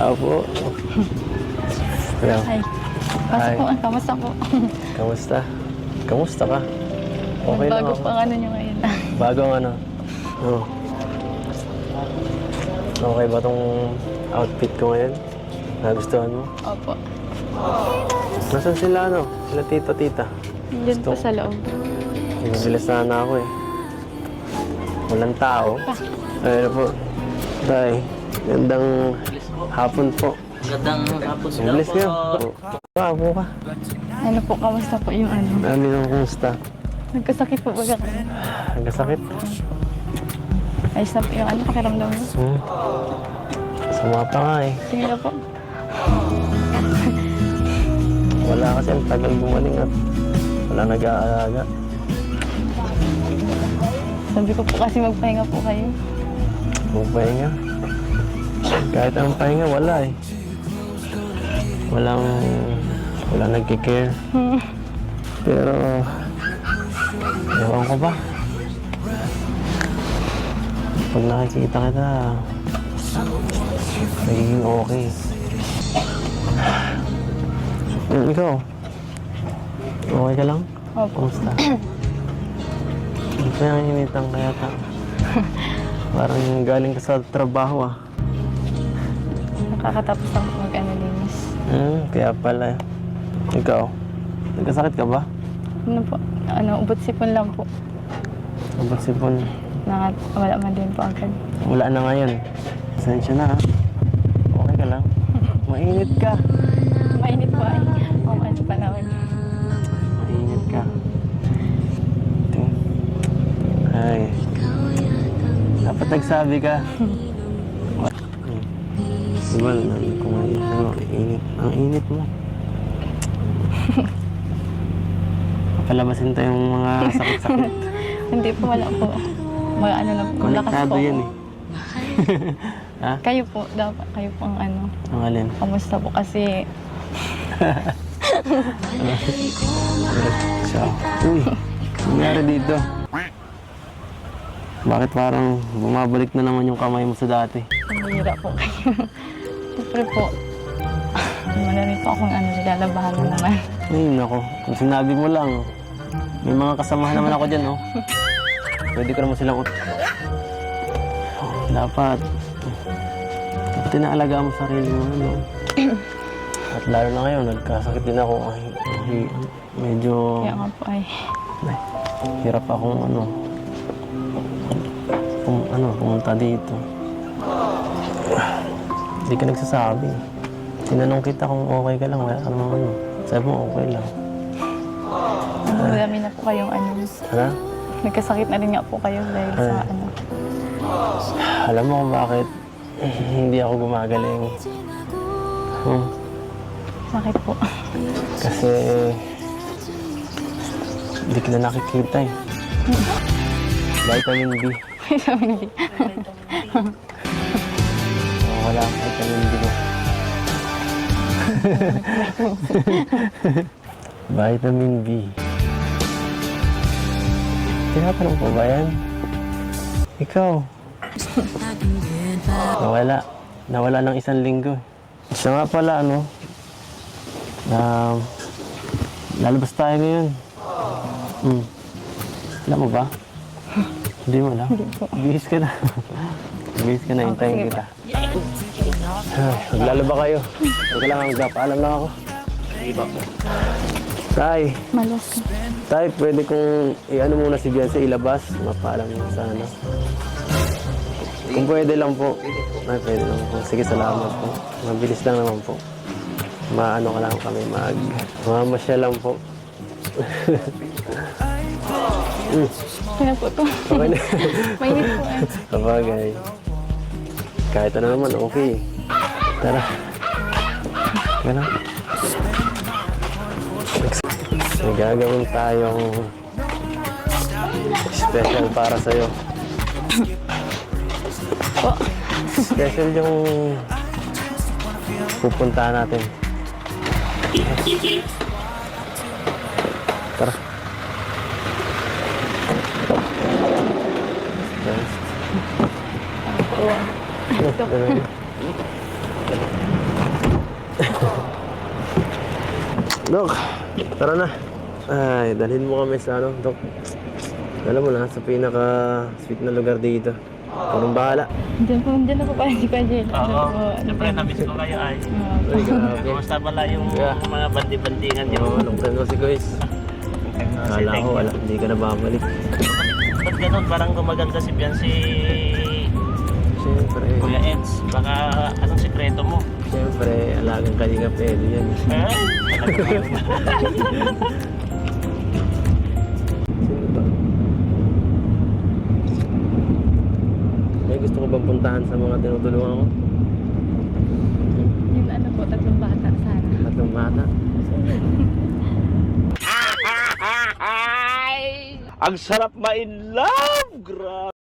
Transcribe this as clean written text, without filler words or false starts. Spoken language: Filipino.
Tao po. Ay, pasok po. Kamusta po? Kamusta? Kamusta ka? Okay lang Bago ako. pang ano nyo ngayon. Bagong ano? Oh. Okay ba tong outfit ko ngayon? Nagustuhan mo? Opo. Nasaan sila ano? Sila tito, tita? Yun po sa loob. Nagbibilis sana ako eh. Walang tao. Ayun po. Tay, gandang hapon po. Magandang hapon sila Bilis po. niyo. Papo ka. Ano po, kamusta po yung ano? Dami nung kumusta. Nagkasakit po ba kayo? Nagkasakit. Ayos na po yung ano, pakiramdam mo. Sama pa nga eh. Sige na po. Wala kasi ang tagal gumaling at wala nag-aalaga. Sabi ko po kasi magpahinga po kayo. Magpahinga. Kahit ang pahinga, wala eh. Walang nagkikare. Pero, ewan ko ba? Pag nakikita kita, nagiging okay. Ikaw? Okay ka lang? Opo. Kumusta? Kaya initan kaya ta. Parang galing ka sa trabaho ah. Nakakatapos lang po mag-ano linis. Kaya pala. Ikaw, nagkasakit ka ba? Ano po? Ano, ubot sipon lang po. Abot sipon. Wala man din po agad. Wala na ngayon. Pasensya na ha. Okay ka lang? Mainit ka. Mainit po ay. O, ano pa naman. Mainit ka. Ito. Ay. Dapat nagsabi ka. Diba, namin ko ngayon. Ano, init. Ang init mo. Palabasin tayong mga sakit-sakit. Hindi po, wala po. Mga ano lang po. Lakas Konektado po yan ako. eh. Ha? Kayo po, dapat kayo po ang ano. Ang alin? Kamusta po kasi Siya. Uy, nangyari dito. Bakit parang bumabalik na naman yung kamay mo sa dati? mahirap po kayo. Siyempre po, marami po akong ano, nilalabahan na naman. Ay, nako. Kung sinabi mo lang, may mga kasamahan naman ako dyan, oh. Pwede ko naman silang dapat inaalagaan mo sarili mo, ano. At lalo na ngayon, nagkasakit din ako. Ay, medyo Kaya nga po ay, hirap akong pumunta dito. Hindi ka nagsasabi. Tinanong kita kung okay ka lang, wala ka naman ano. Sabi mo, okay lang. marami na po kayong ano. Ano? Nagkasakit na rin nga po kayo dahil sa ano. Alam mo kung bakit hindi ako gumagaling? Bakit po? Kasi hindi kita nakikita eh. Vitamin B. Vitamin D. Wala ang vitamin B mo. Vitamin B. Tinatanong po ba yan? Ikaw. Nawala ng 1 linggo. Siya nga pala, lalabas tayo ngayon. Alam mo ba? Hindi mo alam? Bihis ka na. Bihis ka na, hintayin kita. Maglalaba kayo. Huwag ka lang, magpapaalam lang ako. Tay, Malas ka. Tay, pwede kong i-ano muna si Beyonce, ilabas. Mapaalam mo sana. Kung pwede lang po. Ay, pwede lang po. Sige, salamat po. Mabilis lang naman po. Maano ka lang kami, mamamasya lang po. Kaya po to. Okay na. Mainit po eh. Sabagay. Kahit ano naman, okay. Tara. Gano'n. May gagawin tayong special para sa'yo. Po. Special yung pupuntahan natin. Tara. Ito. Dok, tara na. Ay, dalhin mo kami sa ano, Dok. Alam mo na, sa pinaka-sweet na lugar dito. Anong bahala? Diyan na po pala si Kuya Jel. Oo, siyempre namiss ko kayo ay. Ay, grabe. Kumusta pala yung Yeah. mga bandi-bandingan niyo? Oo, long time no si Guys. Kala ko, wala, hindi ka na babalik. Ba't ganun? Parang gumaganda si Biancy Siyempre, Kuya Eds. Baka anong sikreto mo? siyempre, alagang kalinga pwede yan. Eh? Sino to? May gusto ko bang puntahan sa mga tinutulungan ko? Yung ano po, 3 bata sana. Tatlong bata. Ang sarap ma-in love! Grabe!